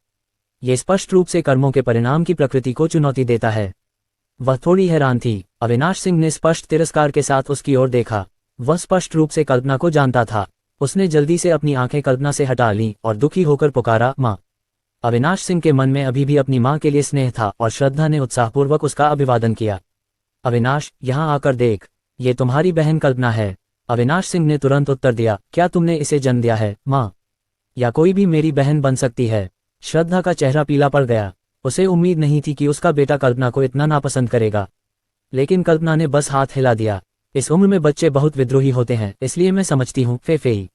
ये स्पष्ट रूप से कर्मों के परिणाम की प्रकृति को चुनौती देता है। वह थोड़ी हैरान थी। अविनाश सिंह ने स्पष्ट तिरस्कार के साथ उसकी ओर देखा। वह स्पष्ट रूप से कल्पना को जानता था। उसने जल्दी से अपनी आंखें कल्पना से हटा लीं और दुखी होकर पुकारा, माँ। अविनाश सिंह के मन में अभी भी अपनी माँ के लिए स्नेह था और श्रद्धा ने उत्साहपूर्वक उसका अभिवादन किया। अविनाश, यहाँ आकर देख, ये तुम्हारी बहन कल्पना है। अविनाश सिंह ने तुरंत उत्तर दिया, क्या तुमने इसे जन्म दिया है, माँ? या कोई भी मेरी बहन बन सकती है? श्रद्धा का चेहरा पीला पड़ गया। उसे उम्मीद नहीं थी कि उसका बेटा कल्पना को इतना नापसंद करेगा, लेकिन कल्पना ने बस हाथ हिला दिया। इस उम्र में बच्चे बहुत विद्रोही होते हैं, इसलिए मैं समझती हूँ फेफेई।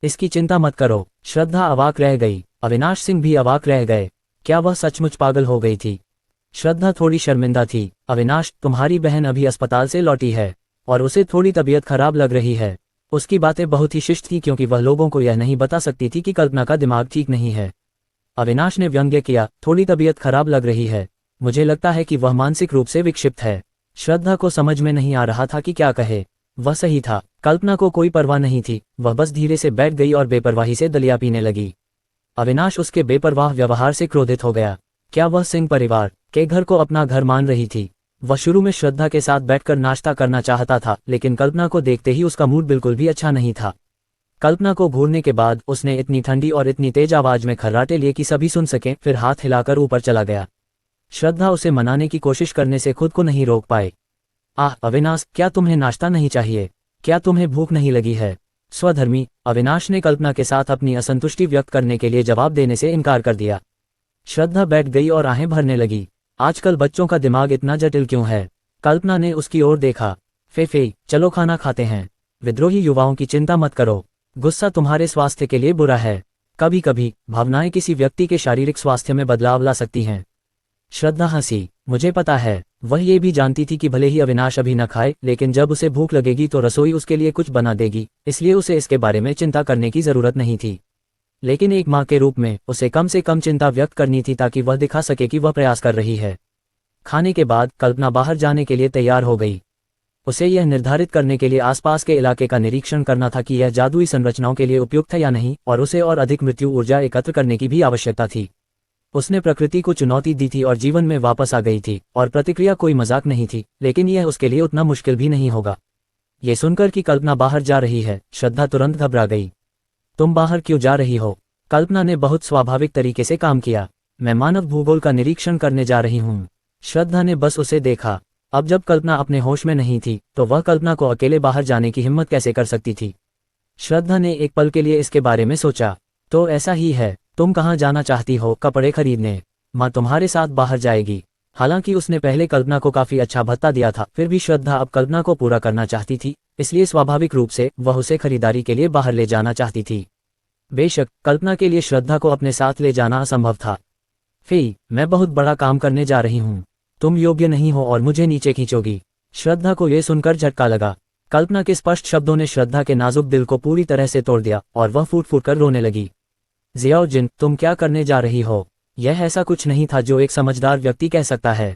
इसकी चिंता मत करो। श्रद्धा अवाक रह गई। अविनाश सिंह भी अवाक रह गए। क्या वह सचमुच पागल हो गई थी? श्रद्धा थोड़ी शर्मिंदा थी। अविनाश, तुम्हारी बहन अभी अस्पताल से लौटी है और उसे थोड़ी तबीयत खराब लग रही है। उसकी बातें बहुत ही शिष्ट थी क्योंकि वह लोगों को यह नहीं बता सकती थी कि कल्पना का दिमाग ठीक नहीं है। अविनाश ने व्यंग्य किया, थोड़ी तबीयत खराब लग रही है, मुझे लगता है कि वह मानसिक रूप से विक्षिप्त है। श्रद्धा को समझ में नहीं आ रहा था कि क्या कहे। वह सही था, कल्पना को कोई परवाह नहीं थी। वह बस धीरे से बैठ गई और बेपरवाही से दलिया पीने लगी। अविनाश उसके बेपरवाह व्यवहार से क्रोधित हो गया। क्या वह सिंह परिवार के घर को अपना घर मान रही थी? वह शुरू में श्रद्धा के साथ बैठकर नाश्ता करना चाहता था, लेकिन कल्पना को देखते ही उसका मूड बिल्कुल भी अच्छा नहीं था। कल्पना को घूरने के बाद उसने इतनी ठंडी और इतनी तेज आवाज में खर्राटे लिए कि सभी सुन सकें, फिर हाथ हिलाकर ऊपर चला गया। श्रद्धा उसे मनाने की कोशिश करने से खुद को नहीं रोक पाए। आह अविनाश, क्या तुम्हें नाश्ता नहीं चाहिए? क्या तुम्हें भूख नहीं लगी है? स्वधर्मी। अविनाश ने कल्पना के साथ अपनी असंतुष्टि व्यक्त करने के लिए जवाब देने से इनकार कर दिया। श्रद्धा बैठ गई और आहें भरने लगी। आजकल बच्चों का दिमाग इतना जटिल क्यों है? कल्पना ने उसकी ओर देखा। फेफे, चलो खाना खाते हैं। विद्रोही युवाओं की चिंता मत करो, गुस्सा तुम्हारे स्वास्थ्य के लिए बुरा है। कभी कभी भावनाएं किसी व्यक्ति के शारीरिक स्वास्थ्य में बदलाव ला सकती हैं। श्रद्धा हंसी। मुझे पता है। वह ये भी जानती थी कि भले ही अविनाश अभी न खाए, लेकिन जब उसे भूख लगेगी तो रसोई उसके लिए कुछ बना देगी, इसलिए उसे इसके बारे में चिंता करने की जरूरत नहीं थी। लेकिन एक माँ के रूप में उसे कम से कम चिंता व्यक्त करनी थी ताकि वह दिखा सके कि वह प्रयास कर रही है। खाने के बाद कल्पना बाहर जाने के लिए तैयार हो गई। उसे यह निर्धारित करने के लिए आसपास के इलाके का निरीक्षण करना था कि यह जादुई संरचनाओं के लिए उपयुक्त है या नहीं, और उसे और अधिक मृत्यु ऊर्जा एकत्र करने की भी आवश्यकता थी। उसने प्रकृति को चुनौती दी थी और जीवन में वापस आ गई थी, और प्रतिक्रिया कोई मजाक नहीं थी, लेकिन यह उसके लिए उतना मुश्किल भी नहीं होगा। ये सुनकर कि कल्पना बाहर जा रही है, श्रद्धा तुरंत घबरा गई। तुम बाहर क्यों जा रही हो? कल्पना ने बहुत स्वाभाविक तरीके से काम किया। मैं मानव भूगोल का निरीक्षण करने जा रही हूँ। श्रद्धा ने बस उसे देखा। अब जब कल्पना अपने होश में नहीं थी तो वह कल्पना को अकेले बाहर जाने की हिम्मत कैसे कर सकती थी? श्रद्धा ने एक पल के लिए इसके बारे में सोचा। तो ऐसा ही है, तुम कहाँ जाना चाहती हो? कपड़े खरीदने। माँ तुम्हारे साथ बाहर जाएगी। हालांकि उसने पहले कल्पना को काफी अच्छा भत्ता दिया था, फिर भी श्रद्धा अब कल्पना को पूरा करना चाहती थी, इसलिए स्वाभाविक रूप से वह उसे खरीदारी के लिए बाहर ले जाना चाहती थी। बेशक कल्पना के लिए श्रद्धा को अपने साथ ले जाना असंभव था। फी, मैं बहुत बड़ा काम करने जा रही हूँ, तुम योग्य नहीं हो और मुझे नीचे खींचोगी। श्रद्धा को यह सुनकर झटका लगा। कल्पना के स्पष्ट शब्दों ने श्रद्धा के नाजुक दिल को पूरी तरह से तोड़ दिया और वह फूट फूट कर रोने लगी। जियाउद्दीन, तुम क्या करने जा रही हो? यह ऐसा कुछ नहीं था जो एक समझदार व्यक्ति कह सकता है।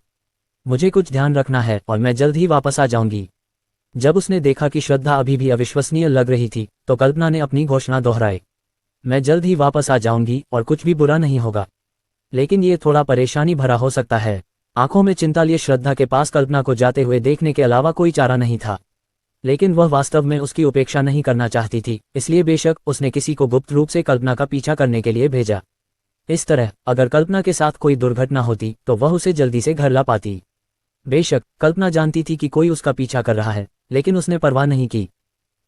मुझे कुछ ध्यान रखना है और मैं जल्द ही वापस आ जाऊंगी। जब उसने देखा कि श्रद्धा अभी भी अविश्वसनीय लग रही थी तो कल्पना ने अपनी घोषणा दोहराई। मैं जल्द ही वापस आ जाऊंगी और कुछ भी बुरा नहीं होगा। लेकिन ये थोड़ा परेशानी भरा हो सकता है। आंखों में चिंता लिए श्रद्धा के पास कल्पना को जाते हुए देखने के अलावा कोई चारा नहीं था, लेकिन वह वास्तव में उसकी उपेक्षा नहीं करना चाहती थी, इसलिए बेशक उसने किसी को गुप्त रूप से कल्पना का पीछा करने के लिए भेजा। इस तरह अगर कल्पना के साथ कोई दुर्घटना होती तो वह उसे जल्दी से घर ला पाती। बेशक कल्पना जानती थी कि कोई उसका पीछा कर रहा है, लेकिन उसने परवाह नहीं की।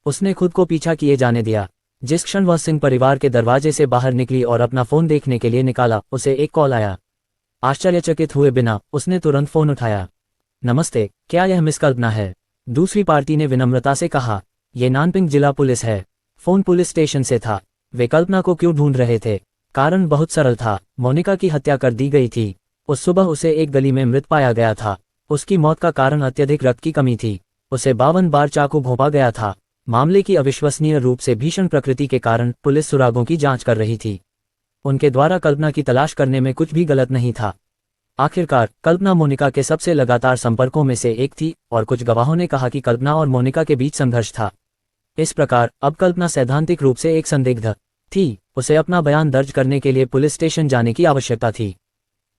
उसने खुद को पीछा किए जाने दिया। जिस क्षण वह सिंह परिवार के दरवाजे से बाहर निकली और अपना फोन देखने के लिए निकाला, उसे एक कॉल आया। आश्चर्यचकित हुए बिना उसने तुरंत फोन उठाया। नमस्ते, क्या यह मिस कल्पना है? दूसरी पार्टी ने विनम्रता से कहा। ये नानपिंग जिला पुलिस है। फोन पुलिस स्टेशन से था। वे कल्पना को क्यों ढूंढ रहे थे? कारण बहुत सरल था, मोनिका की हत्या कर दी गई थी। उस सुबह उसे एक गली में मृत पाया गया था। उसकी मौत का कारण अत्यधिक रक्त की कमी थी। उसे 52 बार चाकू भोंपा गया था। मामले की अविश्वसनीय रूप से भीषण प्रकृति के कारण पुलिस सुरागों की जांच कर रही थी। उनके द्वारा कल्पना की तलाश करने में कुछ भी गलत नहीं था। आखिरकार कल्पना मोनिका के सबसे लगातार संपर्कों में से एक थी और कुछ गवाहों ने कहा कि कल्पना और मोनिका के बीच संघर्ष था। इस प्रकार अब कल्पना सैद्धांतिक रूप से एक संदिग्ध थी। उसे अपना बयान दर्ज करने के लिए पुलिस स्टेशन जाने की आवश्यकता थी।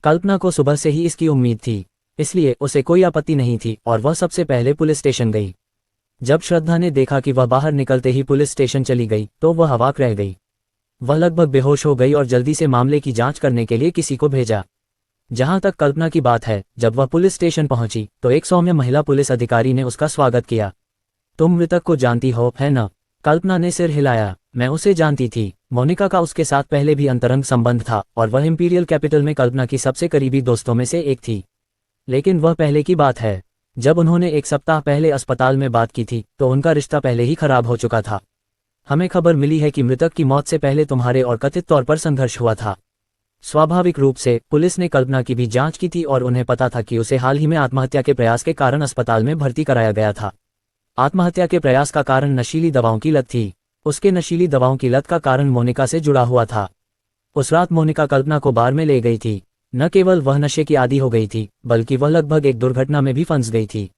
कल्पना को सुबह से ही इसकी उम्मीद थी, इसलिए उसे कोई आपत्ति नहीं थी और वह सबसे पहले पुलिस स्टेशन गई। जब श्रद्धा ने देखा कि वह बाहर निकलते ही पुलिस स्टेशन चली गई तो वह अवाक रह गई। वह लगभग बेहोश हो गई और जल्दी से मामले की जांच करने के लिए किसी को भेजा। जहां तक कल्पना की बात है, जब वह पुलिस स्टेशन पहुंची तो एक सौम्य महिला पुलिस अधिकारी ने उसका स्वागत किया। तुम मृतक को जानती हो, है न? कल्पना ने सिर हिलाया। मैं उसे जानती थी। मोनिका का उसके साथ पहले भी अंतरंग संबंध था और वह इंपीरियल कैपिटल में कल्पना की सबसे करीबी दोस्तों में से एक थी। लेकिन वह पहले की बात है। जब उन्होंने एक सप्ताह पहले अस्पताल में बात की थी तो उनका रिश्ता पहले ही खराब हो चुका था। हमें खबर मिली है कि मृतक की मौत से पहले तुम्हारे और कथित तौर पर संघर्ष हुआ था। स्वाभाविक रूप से पुलिस ने कल्पना की भी जांच की थी और उन्हें पता था कि उसे हाल ही में आत्महत्या के प्रयास के कारण अस्पताल में भर्ती कराया गया था। आत्महत्या के प्रयास का कारण नशीली दवाओं की लत थी। उसके नशीली दवाओं की लत का कारण मोनिका से जुड़ा हुआ था। उस रात मोनिका कल्पना को बार में ले गई थी। न केवल वह नशे की आदी हो गई थी बल्कि वह लगभग एक दुर्घटना में भी फंस गई थी।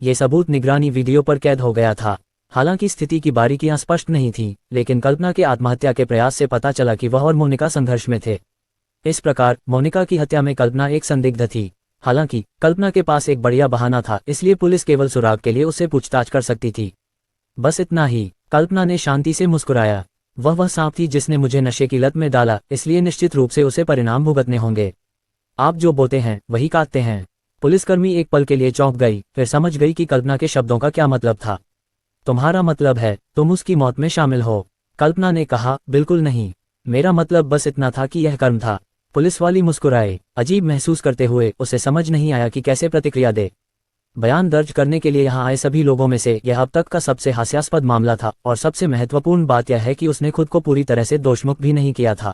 ये सबूत निगरानी वीडियो पर कैद हो गया था। हालांकि स्थिति की बारीकियां स्पष्ट नहीं थी, लेकिन कल्पना के आत्महत्या के प्रयास से पता चला कि वह और मोनिका संघर्ष में थे। इस प्रकार मोनिका की हत्या में कल्पना एक संदिग्ध थी। हालांकि कल्पना के पास एक बढ़िया बहाना था, इसलिए पुलिस केवल सुराग के लिए उससे पूछताछ कर सकती थी। बस इतना ही। कल्पना ने शांति से मुस्कुराया। वह सांप थी जिसने मुझे नशे की लत में डाला, इसलिए निश्चित रूप से उसे परिणाम भुगतने होंगे। आप जो बोते हैं वही काटते हैं। पुलिसकर्मी एक पल के लिए चौंक गई, फिर समझ गई कि कल्पना के शब्दों का क्या मतलब था। तुम्हारा मतलब है तुम उसकी मौत में शामिल हो? कल्पना ने कहा, बिल्कुल नहीं। मेरा मतलब बस इतना था कि यह कर्म था। पुलिस वाली मुस्कुराए। अजीब महसूस करते हुए उसे समझ नहीं आया कि कैसे प्रतिक्रिया दे। बयान दर्ज करने के लिए यहाँ आए सभी लोगों में से यह अब तक का सबसे हास्यास्पद मामला था और सबसे महत्वपूर्ण बात यह है कि उसने खुद को पूरी तरह से दोषमुक्त भी नहीं किया था।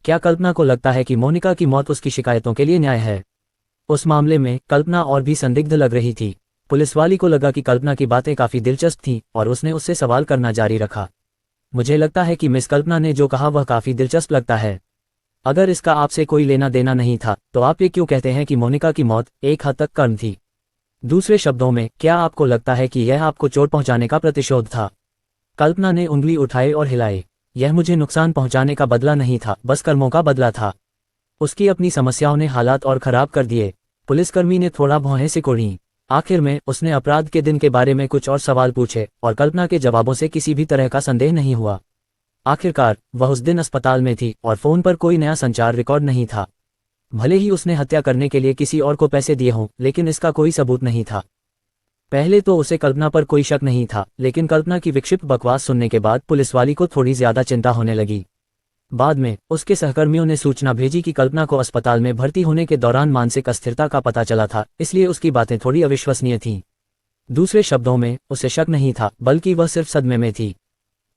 क्या कल्पना को लगता है कि मोनिका की मौत उसकी शिकायतों के लिए न्याय है? उस मामले में कल्पना और भी संदिग्ध लग रही थी। पुलिस वाली को लगा कि कल्पना की बातें काफी दिलचस्प थीं और उसने उससे सवाल करना जारी रखा। मुझे लगता है कि मिस कल्पना ने जो कहा वह काफी दिलचस्प लगता है। अगर इसका आपसे कोई लेना देना नहीं था तो आप ये क्यों कहते हैं कि मोनिका की मौत एक हद तक कर्म थी? दूसरे शब्दों में, क्या आपको लगता है कि यह आपको चोट पहुंचाने का प्रतिशोध था? कल्पना ने उंगली उठाए और हिलाए। यह मुझे नुकसान पहुंचाने का बदला नहीं था, बस कर्मों का बदला था। उसकी अपनी समस्याओं ने हालात और खराब कर दिए। पुलिसकर्मी ने थोड़ा भौहें सिकोड़ी। आखिर में उसने अपराध के दिन के बारे में कुछ और सवाल पूछे और कल्पना के जवाबों से किसी भी तरह का संदेह नहीं हुआ। आखिरकार वह उस दिन अस्पताल में थी और फोन पर कोई नया संचार रिकॉर्ड नहीं था। भले ही उसने हत्या करने के लिए किसी और को पैसे दिए हों, लेकिन इसका कोई सबूत नहीं था। पहले तो उसे कल्पना पर कोई शक नहीं था, लेकिन कल्पना की विक्षिप्त बकवास सुनने के बाद पुलिस वाली को थोड़ी ज्यादा चिंता होने लगी। बाद में उसके सहकर्मियों ने सूचना भेजी कि कल्पना को अस्पताल में भर्ती होने के दौरान मानसिक अस्थिरता का पता चला था, इसलिए उसकी बातें थोड़ी अविश्वसनीय थीं। दूसरे शब्दों में, उसे शक नहीं था, बल्कि वह सिर्फ सदमे में थी।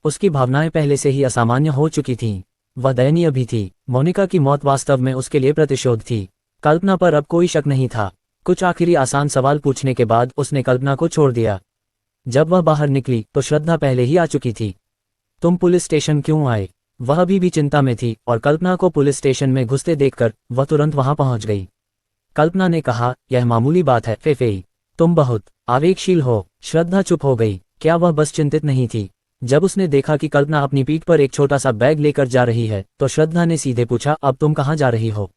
उसकी भावनाएं पहले से ही असामान्य हो चुकी थीं। वह दयनीय भी थी। मोनिका की मौत वास्तव में उसके लिए प्रतिशोध थी। कल्पना पर अब कोई शक नहीं था। कुछ आखिरी आसान सवाल पूछने के बाद उसने कल्पना को छोड़ दिया। जब वह बाहर निकली तो श्रद्धा पहले ही आ चुकी थी। तुम पुलिस स्टेशन क्यों आए? वह अभी भी चिंता में थी और कल्पना को पुलिस स्टेशन में घुसते देखकर वह तुरंत वहां पहुंच गई। कल्पना ने कहा, यह मामूली बात है फेफेई, तुम बहुत आवेगशील हो। श्रद्धा चुप हो गई। क्या वह बस चिंतित नहीं थी? जब उसने देखा कि कल्पना अपनी पीठ पर एक छोटा सा बैग लेकर जा रही है तो श्रद्धा ने सीधे पूछा, अब तुम कहाँ जा रही हो?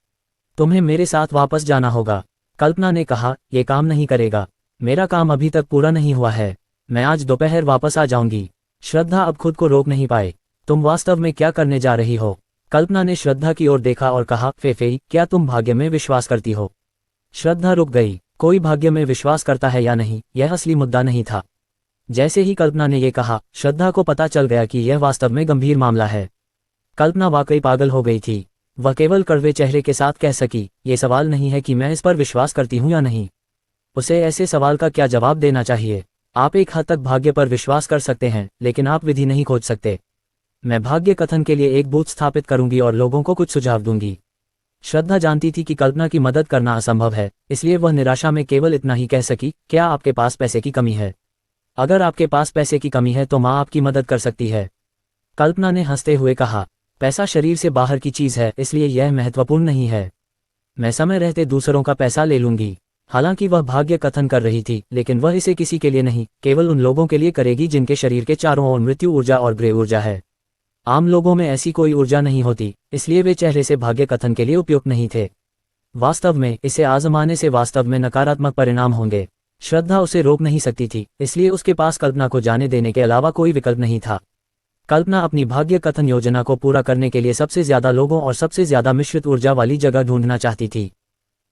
तुम्हें मेरे साथ वापस जाना होगा। कल्पना ने कहा, यह काम नहीं करेगा। मेरा काम अभी तक पूरा नहीं हुआ है। मैं आज दोपहर वापस आ जाऊंगी। श्रद्धा अब खुद को रोक नहीं पाए। तुम वास्तव में क्या करने जा रही हो? कल्पना ने श्रद्धा की ओर देखा और कहा, फेफेई, क्या तुम भाग्य में विश्वास करती हो? श्रद्धा रुक गई। कोई भाग्य में विश्वास करता है या नहीं, यह असली मुद्दा नहीं था। जैसे ही कल्पना ने यह कहा, श्रद्धा को पता चल गया कि यह वास्तव में गंभीर मामला है। कल्पना वाकई पागल हो गई थी। वह केवल कड़वे चेहरे के साथ कह सकी, ये सवाल नहीं है कि मैं इस पर विश्वास करती हूं या नहीं। उसे ऐसे सवाल का क्या जवाब देना चाहिए? आप एक हद तक भाग्य पर विश्वास कर सकते हैं, लेकिन आप विधि नहीं खोज सकते। मैं भाग्य कथन के लिए एक बूथ स्थापित करूंगी और लोगों को कुछ सुझाव दूंगी। श्रद्धा जानती थी कि कल्पना की मदद करना असंभव है, इसलिए वह निराशा में केवल इतना ही कह सकी, क्या आपके पास पैसे की कमी है? अगर आपके पास पैसे की कमी है तो माँ आपकी मदद कर सकती है। कल्पना ने हंसते हुए कहा, पैसा शरीर से बाहर की चीज है, इसलिए यह महत्वपूर्ण नहीं है। मैं समय रहते दूसरों का पैसा ले लूंगी। हालांकि वह भाग्य कथन कर रही थी, लेकिन वह इसे किसी के लिए नहीं, केवल उन लोगों के लिए करेगी जिनके शरीर के चारों ओर मृत्यु ऊर्जा और ग्रे ऊर्जा है। आम लोगों में ऐसी कोई ऊर्जा नहीं होती, इसलिए वे चेहरे से भाग्य कथन के लिए उपयुक्त नहीं थे। वास्तव में इसे आजमाने से वास्तव में नकारात्मक परिणाम होंगे। श्रद्धा उसे रोक नहीं सकती थी, इसलिए उसके पास कल्पना को जाने देने के अलावा कोई विकल्प नहीं था। कल्पना अपनी भाग्य कथन योजना को पूरा करने के लिए सबसे ज्यादा लोगों और सबसे ज्यादा मिश्रित ऊर्जा वाली जगह ढूंढना चाहती थी।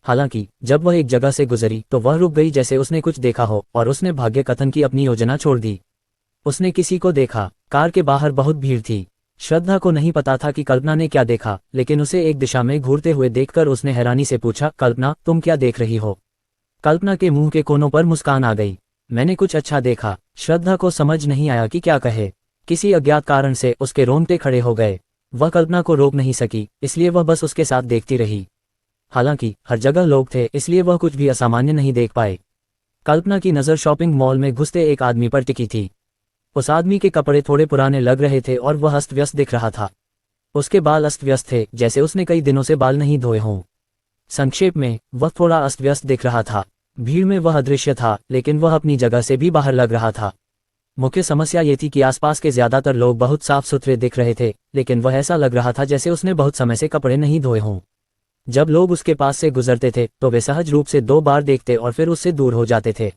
हालांकि जब वह एक जगह से गुजरी तो वह रुक गई, जैसे उसने कुछ देखा हो, और उसने भाग्य कथन की अपनी योजना छोड़ दी। उसने किसी को देखा। कार के बाहर बहुत भीड़ थी। श्रद्धा को नहीं पता था कि कल्पना ने क्या देखा, लेकिन उसे एक दिशा में घूरते हुए देखकर उसने हैरानी से पूछा, कल्पना, तुम क्या देख रही हो? कल्पना के मुंह के कोनों पर मुस्कान आ गई। मैंने कुछ अच्छा देखा। श्रद्धा को समझ नहीं आया कि क्या कहे। किसी अज्ञात कारण से उसके रोंगटे खड़े हो गए। वह कल्पना को रोक नहीं सकी, इसलिए वह बस उसके साथ देखती रही। हालांकि हर जगह लोग थे, इसलिए वह कुछ भी असामान्य नहीं देख पाए। कल्पना की नज़र शॉपिंग मॉल में घुसते एक आदमी पर टिकी थी। उस आदमी के कपड़े थोड़े पुराने लग रहे थे और वह अस्त व्यस्त दिख रहा था। उसके बाल अस्त व्यस्त थे, जैसे उसने कई दिनों से बाल नहीं धोए हों। संक्षेप में, वह थोड़ा अस्त व्यस्त दिख रहा था। भीड़ में वह अदृश्य था, लेकिन वह अपनी जगह से भी बाहर लग रहा था। मुख्य समस्या ये थी कि आसपास के ज्यादातर लोग बहुत साफ सुथरे दिख रहे थे, लेकिन वह ऐसा लग रहा था जैसे उसने बहुत समय से कपड़े नहीं धोए हों। जब लोग उसके पास से गुजरते थे तो वे सहज रूप से 2 बार देखते और फिर उससे दूर हो जाते थे।